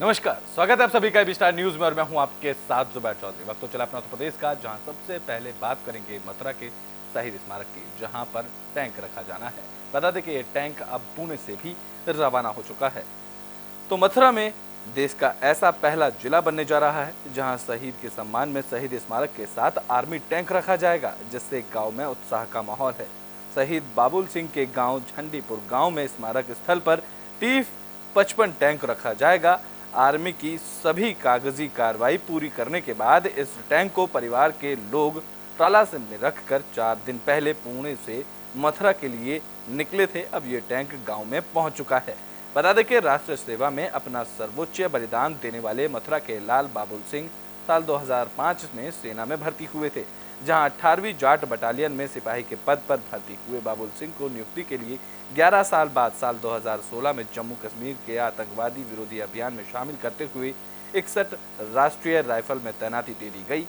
नमस्कार, स्वागत है आप सभी का एबी स्टार न्यूज में और मैं हूं आपके साथ जुबैर चौधरी। वक्त तो चला अपना उत्तर प्रदेश का, जहां सबसे पहले बात करेंगे मथुरा के शहीद स्मारक की, जहां पर टैंक रखा जाना है। बता दें कि ये टैंक अब पुणे से भी रवाना हो चुका है। तो मथुरा में देश का ऐसा पहला जिला बनने जा रहा है जहां शहीद के सम्मान में शहीद स्मारक के साथ आर्मी टैंक रखा जाएगा, जिससे गांव में उत्साह का माहौल है। शहीद बाबुल सिंह के गांव झंडीपुर गांव में स्मारक स्थल पर T-55 टैंक रखा जाएगा। आर्मी की सभी कागजी कार्रवाई पूरी करने के बाद इस टैंक को परिवार के लोग ट्राला में रखकर 4 दिन पहले पुणे से मथुरा के लिए निकले थे। अब ये टैंक गांव में पहुंच चुका है। बता दें कि राष्ट्र सेवा में अपना सर्वोच्च बलिदान देने वाले मथुरा के लाल बाबुल सिंह साल 2005 में सेना में भर्ती हुए थे, जहां 18वीं जाट बटालियन में सिपाही के पद पर भर्ती हुए बाबुल सिंह को नियुक्ति के लिए 11 साल बाद साल 2016 में जम्मू कश्मीर के आतंकवादी विरोधी अभियान में शामिल करते हुए 61 राष्ट्रीय राइफल में तैनाती दे दी गई।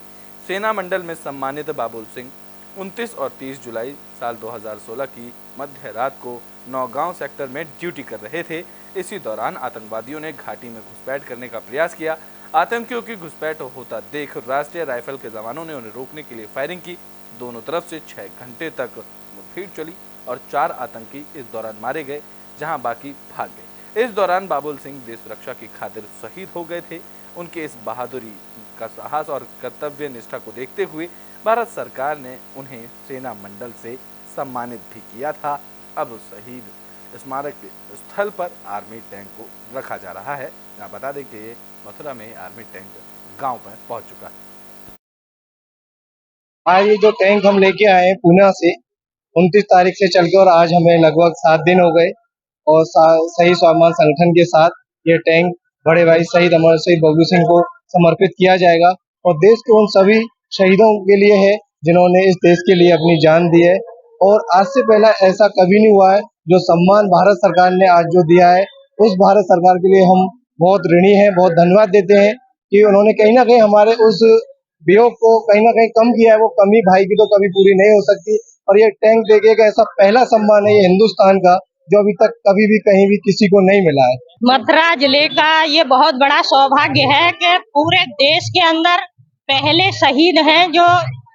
सेना मंडल में सम्मानित बाबुल सिंह 29 और 30 जुलाई साल 2016 की मध्य रात को नौगांव सेक्टर में ड्यूटी कर रहे थे। इसी दौरान आतंकवादियों ने घाटी में घुसपैठ करने का प्रयास किया। आतंकियों की घुसपैठ होता देख राष्ट्रीय राइफल के जवानों ने उन्हें रोकने के लिए फायरिंग की। दोनों तरफ से 6 घंटे तक मुठभेड़ चली और 4 आतंकी इस दौरान मारे गए, जहां बाकी भाग गए। इस दौरान बाबुल सिंह देश रक्षा की खातिर शहीद हो गए थे। उनके इस बहादुरी का साहस और कर्तव्य निष्ठा को देखते हुए भारत सरकार ने उन्हें सेना मंडल से सम्मानित भी किया था। अब शहीद स्मारक के स्थल पर आर्मी टैंक को रखा जा रहा है। यहाँ बता दें कि मथुरा में आर्मी टैंक गांव पर पहुंच चुका है। आज ये जो टैंक हम लेके आए हैं पुणे से 29 तारीख से चल के, और आज हमें लगभग 7 दिन हो गए, और शहीद स्वाभिमान संगठन के साथ ये टैंक बड़े भाई शहीद अमर शहीद बाबू सिंह को समर्पित किया जाएगा। और देश के उन सभी शहीदों के लिए है जिन्होंने इस देश के लिए अपनी जान दी है। और आज से पहले ऐसा कभी नहीं हुआ है। जो सम्मान भारत सरकार ने आज जो दिया है, उस भारत सरकार के लिए हम बहुत ऋणी हैं, बहुत धन्यवाद देते हैं कि उन्होंने कहीं ना कहीं हमारे उस वियोग को कहीं ना कहीं कम किया है। वो कमी भाई की तो कभी पूरी नहीं हो सकती। और ये टैंक देके एक ऐसा पहला सम्मान है ये हिंदुस्तान का, जो अभी तक कभी भी कहीं भी किसी को नहीं मिला है। मथुरा जिले का ये बहुत बड़ा सौभाग्य है कि पूरे देश के अंदर पहले शहीद हैं जो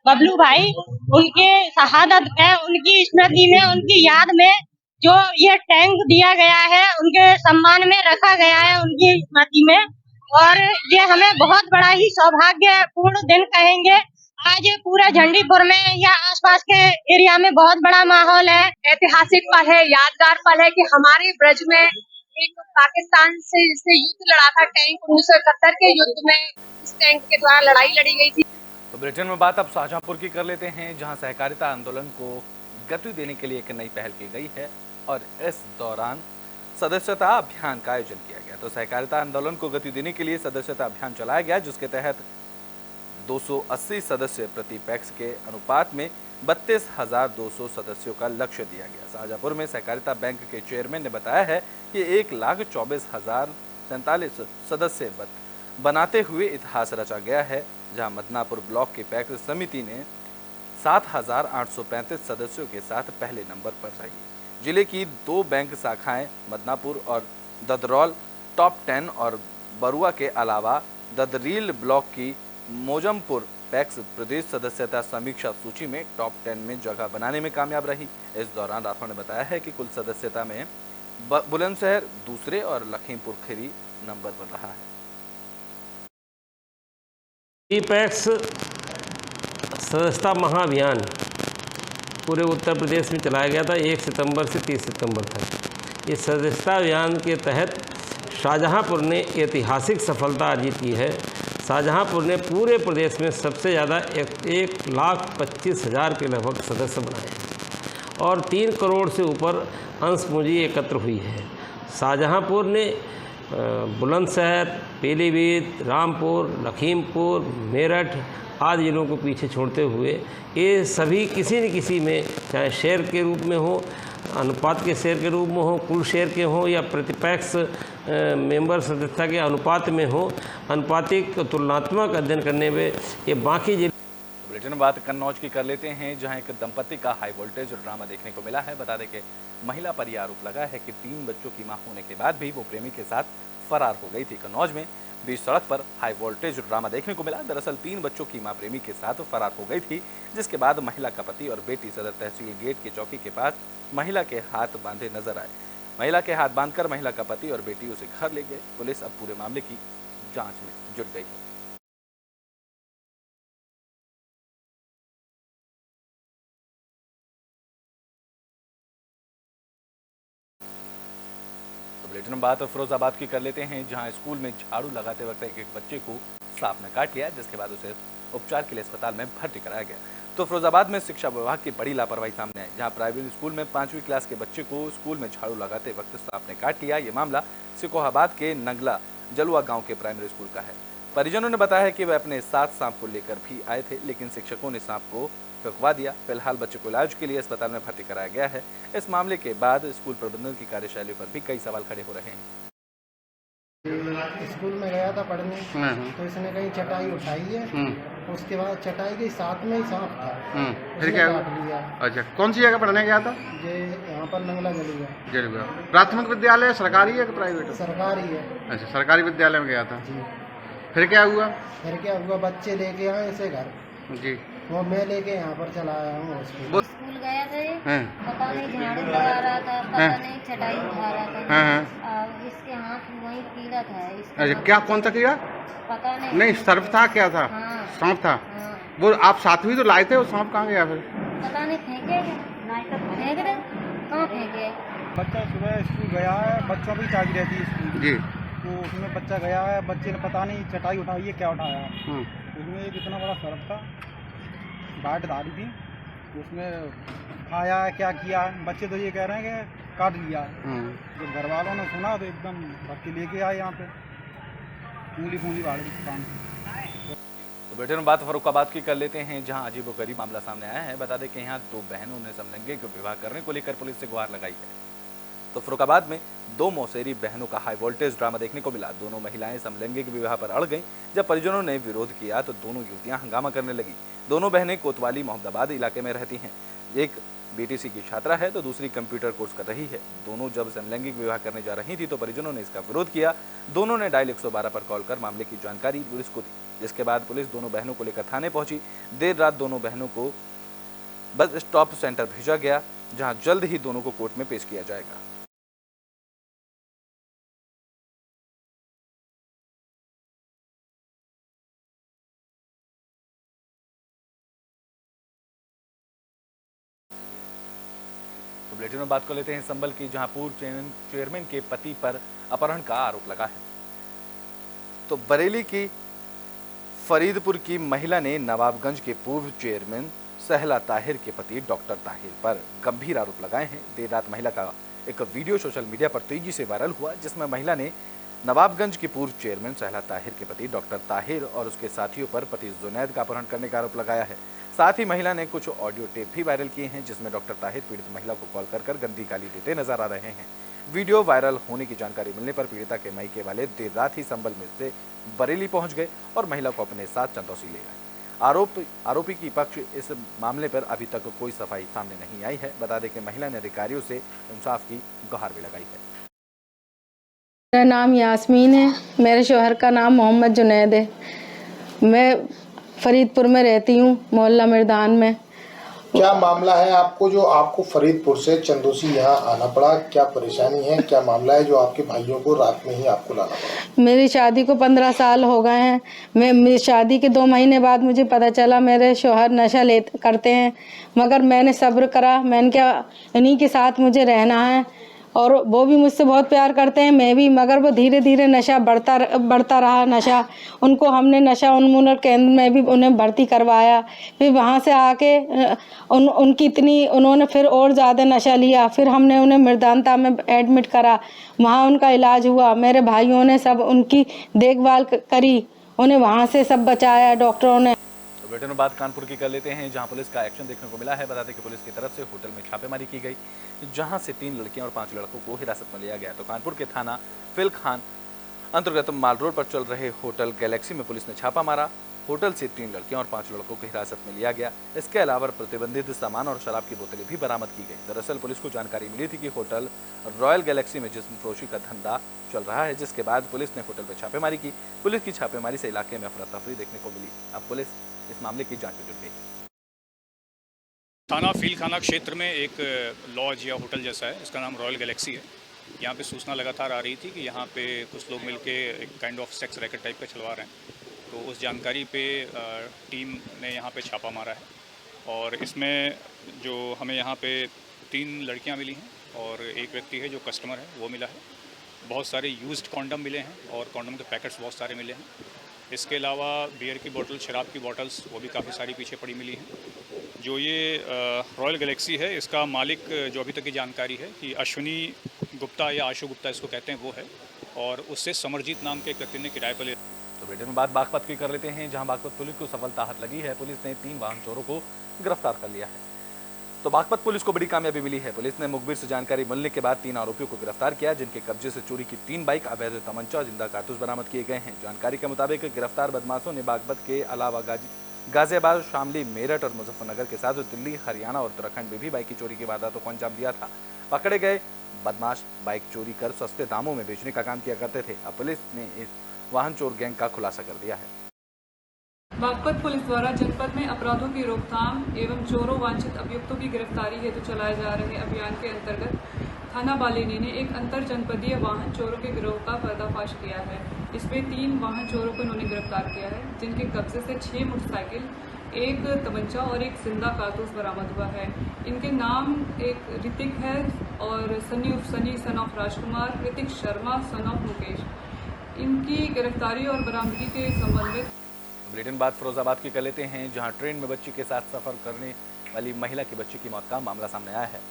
बबलू भाई, उनके शहादत में, उनकी स्मृति में, उनकी याद में जो ये टैंक दिया गया है, उनके सम्मान में रखा गया है, उनकी स्मृति में। और ये हमें बहुत बड़ा ही सौभाग्यपूर्ण दिन कहेंगे। आज पूरा झंडीपुर में या आसपास के एरिया में बहुत बड़ा माहौल है। ऐतिहासिक पल है, यादगार पल है कि हमारे ब्रज में एक पाकिस्तान से जिसने युद्ध लड़ा था, टैंक 1971 के युद्ध में इस टैंक के द्वारा लड़ाई लड़ी गई थी। तो ब्रिटेन में बात अब शाहजहांपुर की कर लेते हैं, जहां सहकारिता आंदोलन को गति देने के लिए एक नई पहल की गई है और इस दौरान सदस्यता अभियान का आयोजन किया गया। तो सहकारिता आंदोलन को गति देने के लिए सदस्यता अभियान चलाया गया, जिसके तहत 280 सदस्य प्रति पैक्स के अनुपात में 32,200 सदस्यों का लक्ष्य दिया गया। शाहजहांपुर में सहकारिता बैंक के चेयरमैन ने बताया है कि 1,24,047 सदस्य बनाते हुए इतिहास रचा गया है, जहां मदनापुर ब्लॉक की पैक्स समिति ने 7,835 सदस्यों के साथ पहले नंबर पर रही। जिले की 2 बैंक शाखाएं मदनापुर और ददरौल टॉप 10 और बरुआ के अलावा ददरील ब्लॉक की मोजमपुर पैक्स प्रदेश सदस्यता समीक्षा सूची में टॉप 10 में जगह बनाने में कामयाब रही। इस दौरान राठौड़ ने बताया है कि कुल सदस्यता में बुलंदशहर दूसरे और लखीमपुर खीरी नंबर पर रहा है। पैक्स सदस्यता महाअभियान पूरे उत्तर प्रदेश में चलाया गया था 1 सितंबर से 30 सितंबर तक। इस सदस्यता अभियान के तहत शाहजहांपुर ने ऐतिहासिक सफलता अर्जित की है। शाहजहांपुर ने पूरे प्रदेश में सबसे ज़्यादा 1,25,000 के लगभग सदस्य बनाए हैं और 3 करोड़ से ऊपर अंश पूंजी एकत्र हुई है। शाहजहांपुर ने बुलंदशहर, पीलीभीत, रामपुर, लखीमपुर, मेरठ आदि जिलों को पीछे छोड़ते हुए ये सभी किसी न किसी में, चाहे शेयर के रूप में हो, अनुपात के शेयर के रूप में हो, कुल शेयर के हो या प्रतिपैक्स मेंबर सदस्यता के अनुपात में हो, अनुपातिक तुलनात्मक अध्ययन करने में ये बाकी जिले। बुलेटिन में बात कन्नौज की कर लेते हैं, जहां एक दंपति का हाई वोल्टेज ड्रामा देखने को मिला है। बता दें कि महिला पर यह आरोप लगा है कि 3 बच्चों की मां होने के बाद भी वो प्रेमी के साथ फरार हो गई थी। कन्नौज में बीच सड़क पर हाई वोल्टेज ड्रामा देखने को मिला। दरअसल 3 बच्चों की मां प्रेमी के साथ फरार हो गई थी, जिसके बाद महिला का पति और बेटी सदर तहसील गेट के चौकी के पास महिला के हाथ बांधे नजर आए। महिला के हाथ बांधकर महिला का पति और बेटी उसे घर ले गए। पुलिस अब पूरे मामले की जांच में जुट गई है। बुलेटिन में बात फिरोजाबाद की कर लेते हैं, जहां स्कूल में झाड़ू लगाते वक्त एक बच्चे को सांप ने काट लिया, जिसके बाद उसे उपचार के लिए अस्पताल में भर्ती कराया गया। तो फिरोजाबाद में शिक्षा विभाग की बड़ी लापरवाही सामने आई, जहां प्राइवेट स्कूल में 5वीं क्लास के बच्चे को स्कूल में झाड़ू लगाते वक्त सांप ने काट लिया। ये मामला सिकोहाबाद के नगला जलुआ गांव के प्राइमरी स्कूल का है। परिजनों ने बताया कि वे अपने साथ सांप को लेकर भी आए थे, लेकिन शिक्षकों ने सांप को फेंकवा दिया। फिलहाल बच्चे को इलाज के लिए अस्पताल में भर्ती कराया गया है। इस मामले के बाद स्कूल प्रबंधन की कार्यशैली पर भी कई सवाल खड़े हो रहे हैं। स्कूल में गया था पढ़ने, तो इसने कहीं चटाई उठाई है, उसके बाद चटाई के साथ में ही सांप था, फिर क्या काट लिया। अच्छा, कौन सी जगह पढ़ने गया था? ये यहाँ पर नंगला जलुआ। जलुआ प्राथमिक विद्यालय सरकारी है कि प्राइवेट? सरकारी है। अच्छा, सरकारी विद्यालय में गया था। जी। फिर क्या हुआ? बच्चे लेके आए इसे घर जी, वो मैं लेके यहाँ पर चला आया हूँ। स्कूल गया था ये, पता नहीं झाड़ू लगा रहा था, पता नहीं चटाई उठा रहा था। इसके हाथ वही कीड़ा था। अच्छा, क्या कौन सा कीड़ा? पता नहीं। नहीं, सर्प था, क्या था? सांप था। वो आप साथ भी तो लाए थे, वो सांप कहाँ गया फिर? पता नहीं, फेंके फेंक रहे, कहाँ फेंके? बच्चा सुबह स्कूल गया है, बच्चों की चाबी रहती है स्कूल जी, तो उसमें बच्चा गया है, बच्चे ने पता नहीं चटाई उठाई है क्या उठाया, उसमें एक इतना बड़ा सर्प था, गांठ धारी थी, उसमें खाया है क्या किया है। बच्चे तो ये कह रहे हैं कि काट लिया है। जब घर वालों ने सुना तो एकदम भक्ति लेके आए यहाँ पे, उंगली बाढ़ काम। तो बेटे में बात फरुखाबाद की कर लेते हैं, जहां अजीबोगरीब मामला सामने आया है। बता दें कि यहाँ 2 बहनों ने समलैंगिक विवाह करने को लेकर पुलिस से गुहार लगाई है। तो फरुखाबाद में 2 मौसेरी बहनों का हाई वोल्टेज ड्रामा देखने को मिला। दोनों महिलाएं समलैंगिक विवाह पर अड़ गईं। जब परिजनों ने विरोध किया तो दोनों युवतियां हंगामा करने लगी। दोनों बहनें कोतवाली मोहम्मदाबाद इलाके में रहती हैं। एक बीटीसी की छात्रा है तो दूसरी कंप्यूटर कोर्स कर रही है। दोनों जब समलैंगिक विवाह करने जा रही थी तो परिजनों ने इसका विरोध किया। दोनों ने डायल 112 पर कॉल कर मामले की जानकारी पुलिस को दी, जिसके बाद पुलिस दोनों बहनों को लेकर थाने पहुंची। देर रात दोनों बहनों को बस स्टॉप सेंटर भेजा गया, जहां जल्द ही दोनों को कोर्ट में पेश किया जाएगा। तो बुलेटिन में बात कर लेते हैं संभल की, जहां पूर्व चेयरमैन के पति पर अपहरण का आरोप लगा है। तो बरेली की फरीदपुर की महिला ने नवाबगंज के पूर्व चेयरमैन सहला ताहिर के पति डॉक्टर ताहिर पर गंभीर आरोप लगाए हैं। देर रात महिला का एक वीडियो सोशल मीडिया पर तेजी से वायरल हुआ, जिसमें महिला ने नवाबगंज के पूर्व चेयरमैन सहला ताहिर के पति डॉक्टर ताहिर और उसके साथियों पर पति जुनैद का अपहरण करने का आरोप लगाया है। साथ ही महिला ने कुछ ऑडियो टेप भी वायरल किए हैं, जिसमें डॉक्टर ताहिर पीड़ित महिला को कॉल कर गंदी गाली देते नजर आ रहे हैं। वीडियो वायरल होने की जानकारी मिलने पर पीड़िता के मायके वाले देर रात ही संभल में से बरेली पहुंच गए और महिला को अपने साथ चंदौसी ले आए। आरोपी की पक्ष इस मामले पर अभी तक कोई सफाई सामने नहीं आई है। बता दें कि महिला ने अधिकारियों से इंसाफ की गुहार भी लगाई है। मेरा नाम यास्मीन है, मेरे शौहर का नाम मोहम्मद जुनैद है। मैं फरीदपुर में रहती हूँ, मोहल्ला मैदान में। क्या मामला है आपको जो आपको फरीदपुर से चंदौसी यहाँ आना पड़ा? क्या परेशानी है, क्या मामला है जो आपके भाइयों को रात में ही आपको लाना पड़ा? मेरी शादी को 15 साल हो गए हैं। मेरी शादी के 2 महीने बाद मुझे पता चला मेरे शौहर नशा करते हैं, मगर मैंने सब्र करा। मैंने क्या, इन्हीं के साथ मुझे रहना है और वो भी मुझसे बहुत प्यार करते हैं, मैं भी, मगर वो धीरे धीरे नशा बढ़ता रहा। नशा उनको हमने नशा उन्मूलन केंद्र में भी उन्हें भर्ती करवाया। फिर वहाँ से आके उनकी इतनी उन्होंने फिर और ज़्यादा नशा लिया। फिर हमने उन्हें मृदानता में एडमिट करा, वहाँ उनका इलाज हुआ। मेरे भाइयों ने सब उनकी देखभाल करी, उन्हें वहाँ से सब बचाया डॉक्टरों ने। तो बेटे में बात कानपुर की कर लेते हैं, जहां पुलिस का एक्शन देखने को मिला है। बता दें कि पुलिस की तरफ से होटल में छापेमारी की गई, जहां से 3 लड़कियां और 5 लड़कों को हिरासत में लिया गया। तो कानपुर के थाना फिल खान अंतर्गत माल रोड पर चल रहे होटल गैलेक्सी में पुलिस ने छापा मारा। होटल से 3 लड़कियों और 5 लड़कों को हिरासत में लिया गया। इसके अलावा प्रतिबंधित सामान और शराब की बोतलें भी बरामद की गई। दरअसल पुलिस को जानकारी मिली थी कि होटल रॉयल गैलेक्सी में जिस्म फरोशी का धंधा चल रहा है, जिसके बाद पुलिस ने होटल पर छापेमारी की। पुलिस की छापेमारी से इलाके में अफरा तफरी देखने को मिली। अब पुलिस इस मामले की जांच में जुट गई। थाना फीलखाना क्षेत्र में एक लॉज या होटल जैसा है, इसका नाम रॉयल गैलेक्सी है। यहाँ पे सूचना लगातार आ रही थी कि यहाँ पे कुछ लोग मिलके एक kind of sex racket type का चलवा रहे हैं। तो उस जानकारी पे टीम ने यहाँ पे छापा मारा है और इसमें जो हमें यहाँ पे 3 लड़कियाँ मिली हैं और एक व्यक्ति है जो कस्टमर है वो मिला है। बहुत सारे यूज्ड कॉन्डम मिले हैं और कॉन्डम के पैकेट्स बहुत सारे मिले हैं। इसके अलावा बियर की बोतल, शराब की बोतल्स वो भी काफ़ी सारी पीछे पड़ी मिली हैं। जो ये रॉयल गैलेक्सी है, इसका मालिक जो अभी तक की जानकारी है कि अश्विनी गुप्ता या आशु गुप्ता इसको कहते हैं वो है, और उससे समरजीत नाम के एक व्यक्ति ने किराए पर ले। तो ब्रिटेन में बात बागपत की कर लेते हैं, जहां बागपत पुलिस को सफलता हाथ लगी है। पुलिस ने 3 वाहन चोरों को गिरफ्तार कर लिया है। तो बागपत पुलिस को बड़ी कामयाबी मिली है। पुलिस ने मुखबिर से जानकारी मिलने के बाद 3 आरोपियों को गिरफ्तार किया, जिनके कब्जे से चोरी की 3 बाइक, अवैध तमंचा और जिंदा कारतूस बरामद किए गए हैं। जानकारी के मुताबिक गिरफ्तार बदमाशों ने बागपत के अलावा गाजियाबाद, शामली, मेरठ और मुजफ्फरनगर के साथ दिल्ली, हरियाणा और उत्तराखंड में भी बाइक की चोरी की वारदातों को अंजाम दिया था। पकड़े गए बदमाश बाइक चोरी कर सस्ते दामों में बेचने का काम किया करते थे। अब पुलिस ने इस वाहन चोर गैंग का खुलासा कर दिया है। बागपत पुलिस द्वारा जनपद में अपराधों की रोकथाम एवं चोरों वांछित अभियुक्तों की गिरफ्तारी हेतु चलाए जा रहे अभियान के अंतर्गत थाना बालिनी ने एक अंतर जनपदीय वाहन चोरों के गिरोह का पर्दाफाश किया है। इसमें 3 वाहन चोरों को इन्होंने गिरफ्तार किया है, जिनके कब्जे से 6 मोटरसाइकिल, 1 तमंचा और 1 जिंदा कारतूस बरामद हुआ है। इनके नाम एक ऋतिक है और सनी उर्फ Sunny son of Rajkumar, Hrithik Sharma son of Mukesh. इनकी गिरफ्तारी और बरामदगी के संबंध में ब्रिटेन बात फिरोजाबाद की कर लेते हैं, जहां ट्रेन में बच्ची के साथ सफर करने वाली महिला की बच्ची की मौत का मामला सामने आया है।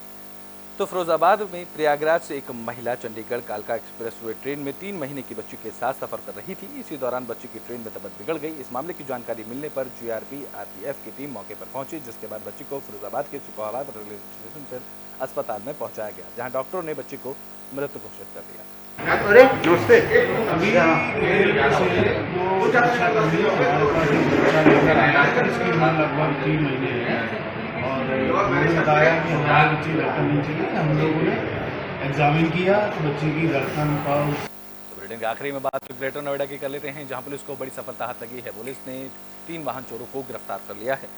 तो फिरोजाबाद में प्रयागराज से एक महिला चंडीगढ़ कालका एक्सप्रेसवे ट्रेन में 3 महीने की बच्ची के साथ सफर कर रही थी। इसी दौरान बच्ची की ट्रेन में तबीयत बिगड़ गई। इस मामले की जानकारी मिलने पर जीआरपी आरपीएफ की टीम मौके पर पहुंची, जिसके बाद बच्ची को फिरोजाबाद के सिकोहाबाद रेलवे स्टेशन पर अस्पताल में पहुंचाया गया, जहां डॉक्टरों ने बच्ची को मृत घोषित कर दिया। नमस्ते। लगभग 3 महीने है और उन्होंने बताया कि हमारी बच्ची धड़कन नहीं चली। हम लोगों ने एग्जामिन किया तो बच्ची की धड़कन का। ब्रिटेन के आखिरी में बात ग्रेटर नोएडा की कर लेते हैं, जहां पुलिस को बड़ी सफलता हाथ लगी है। पुलिस ने 3 वाहन चोरों को गिरफ्तार कर लिया है।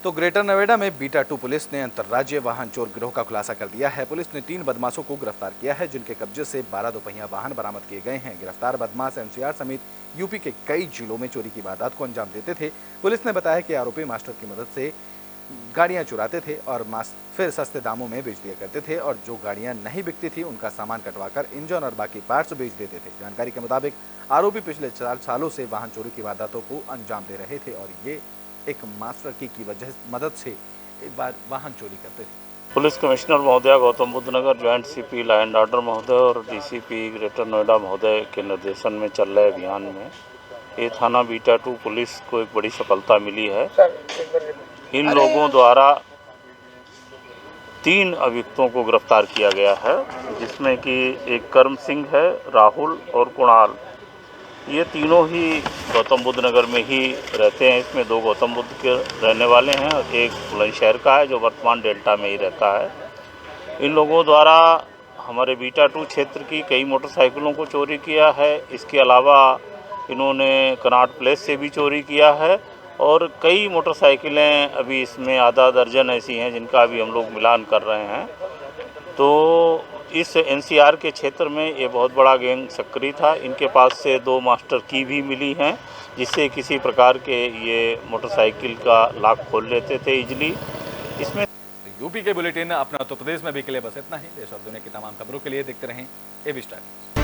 तो ग्रेटर नोएडा में बीटा 2 पुलिस ने अंतर्राज्यीय वाहन चोर गिरोह का खुलासा कर दिया है। पुलिस ने 3 बदमाशों को गिरफ्तार किया है, जिनके कब्जे से 12 दोपहिया वाहन बरामद किए गए हैं। गिरफ्तार बदमाश एनसीआर समेत यूपी के कई जिलों में चोरी की वारदात को अंजाम देते थे। पुलिस ने बताया कि आरोपी मास्टर की मदद से गाड़ियां चुराते थे और फिर सस्ते दामों में बेच दिया करते थे, और जो गाड़ियां नहीं बिकती थी उनका सामान कटवाकर इंजन और बाकी पार्ट्स बेच देते थे। जानकारी के मुताबिक आरोपी पिछले 4 सालों से वाहन चोरी की वारदातों को अंजाम दे रहे थे और ये एक मास्टर की मदद से एक बार वाहन चोरी करते थे। पुलिस कमिश्नर महोदय Gautam Buddh Nagar, joint CP law and order महोदय और डीसीपी ग्रेटर नोएडा महोदय के निर्देशन में चल रहे अभियान में ये थाना बीटा 2 पुलिस को एक बड़ी सफलता मिली है। इन लोगों द्वारा 3 अभियुक्तों को गिरफ्तार किया गया है, जिसमें कि एक कर्म सिंह है, राहुल और कुणाल। ये तीनों ही गौतम बुद्ध नगर में ही रहते हैं। इसमें 2 गौतम बुद्ध के रहने वाले हैं और एक बुलंदशहर का है जो वर्तमान डेल्टा में ही रहता है। इन लोगों द्वारा हमारे बीटा 2 क्षेत्र की कई मोटरसाइकिलों को चोरी किया है। इसके अलावा इन्होंने कनाट प्लेस से भी चोरी किया है और कई मोटरसाइकिलें अभी इसमें आधा दर्जन ऐसी हैं जिनका अभी हम लोग मिलान कर रहे हैं। तो इस एनसीआर के क्षेत्र में ये बहुत बड़ा गैंग सक्रिय था। इनके पास से 2 मास्टर की भी मिली हैं, जिससे किसी प्रकार के ये मोटरसाइकिल का लॉक खोल लेते थे इजली। इसमें यूपी के बुलेटिन अपने उत्तर प्रदेश में भी के लिए बस इतना ही। देश और दुनिया की तमाम खबरों के लिए देखते रहें एबी स्टार।